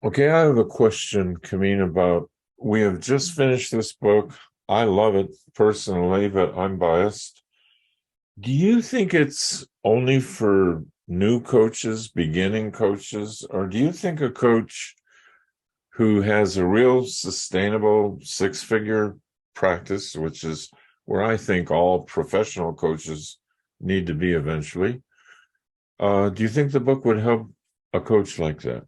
Okay, I have a question, Kamin, about we have just finished this book. I love it personally, but I'm biased. Do you think it's only for new coaches, beginning coaches, or do you think a coach who has a real sustainable six-figure practice, which is where I think all professional coaches need to be eventually, do you think the book would help a coach like that?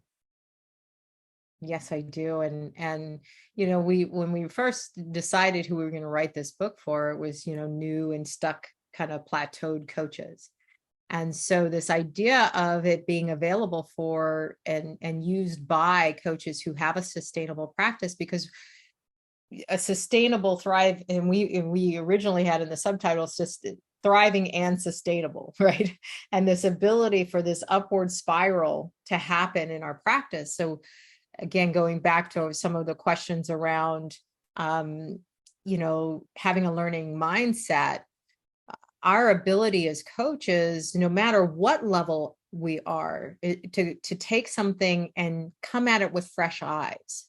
Yes, I do. And we when we first decided who we were going to write this book for, it was, new and stuck kind of plateaued coaches. And so this idea of it being available for and used by coaches who have a sustainable practice, because a sustainable thrive, and we originally had in the subtitles just thriving and sustainable, right? And this ability for this upward spiral to happen in our practice. So again, going back to some of the questions around, having a learning mindset, our ability as coaches, no matter what level we are, to take something and come at it with fresh eyes.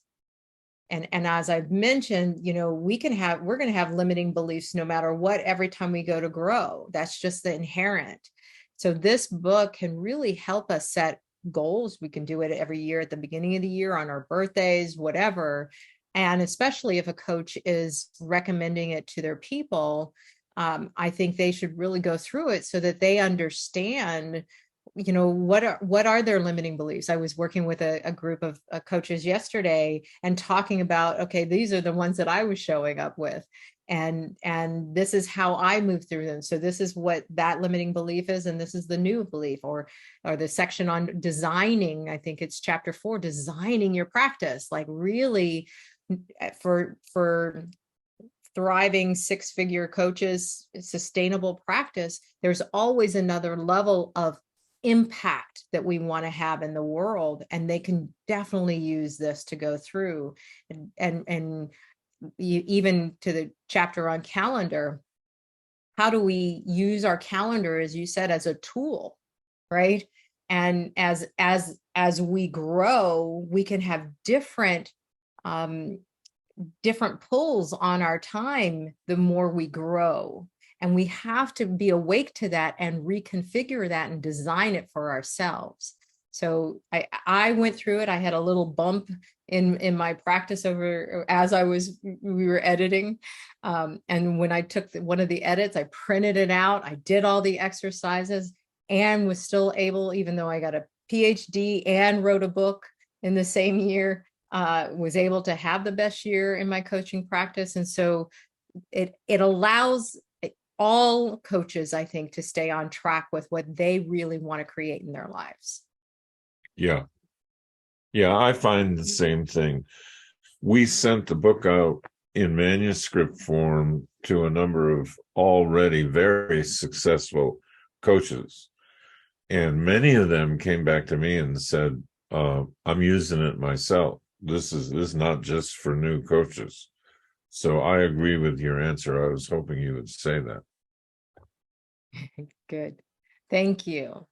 And as I've mentioned, we're going to have limiting beliefs no matter what, every time we go to grow. That's just the inherent. So this book can really help us set goals. We can do it every year at the beginning of the year, on our birthdays, whatever. And especially if a coach is recommending it to their people, I think they should really go through it so that they understand, what are their limiting beliefs. I was working with a group of coaches yesterday and talking about, okay, these are the ones that I was showing up with, and this is how I move through them. So this is what that limiting belief is, and this is the new belief. Or the section on designing, I think it's chapter 4, designing your practice, like really for thriving six-figure coaches, sustainable practice. There's always another level of impact that we want to have in the world, and they can definitely use this to go through. And even to the chapter on calendar, how do we use our calendar, as you said, as a tool, right? And as we grow, we can have um different pulls on our time the more we grow. And we have to be awake to that and reconfigure that and design it for ourselves. So I went through it. I had a little bump in my practice over as we were editing. And when I took one of the edits, I printed it out. I did all the exercises and was still able, even though I got a PhD and wrote a book in the same year, was able to have the best year in my coaching practice. And so it allows all coaches, I think, to stay on track with what they really want to create in their lives. Yeah. Yeah, I find the same thing. We sent the book out in manuscript form to a number of already very successful coaches. And many of them came back to me and said, I'm using it myself. This is not just for new coaches. So I agree with your answer. I was hoping you would say that. Good. Thank you.